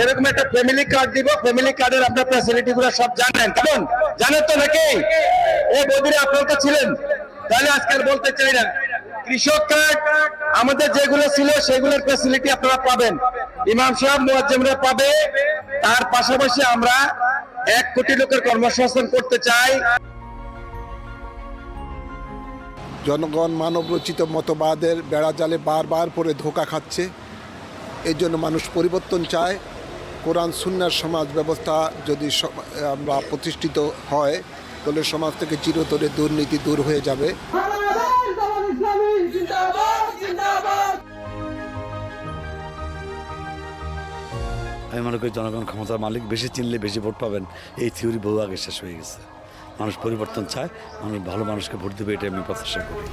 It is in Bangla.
এরকম একটা ফ্যামিলি কার্ড দিব, ফ্যামিলি কার্ডের আপনার ফ্যাসিলিটি গুলো সব জানেন, কেমন জানেন তো নাকি? এই বদিরে আপনার তো ছিলেন, তাহলে আজকাল বলতে চাই না। কৃষক কার্ড আমাদের যেগুলো ছিল সেগুলোর ফ্যাসিলিটি আপনারা পাবেন, ইমাম সাহেব মুয়াজ্জিমরা পাবে। তার পাশাপাশি আমরা 1 কোটি লোকের কর্মসংস্থান করতে চাই। জনগণ মানবরচিত মতবাদের বেড়াজালে বারবার পরে ধোঁকা খাচ্ছে। এই জন্য মানুষ পরিবর্তন চায়। কোরআন সুন্নাহর সমাজ ব্যবস্থা যদি আমরা প্রতিষ্ঠিত হয়, তাহলে সমাজ থেকে চিরতরে দুর্নীতি দূর হয়ে যাবে। আমি মনে করি জনগণ ক্ষমতার মালিক, বেশি চিনলে বেশি ভোট পাবেন, এই থিওরি বহু আগে শেষ হয়ে গেছে। মানুষ পরিবর্তন চায়, মানুষ ভালো মানুষকে ভোট দেবে, এটা আমি প্রত্যাশা করি।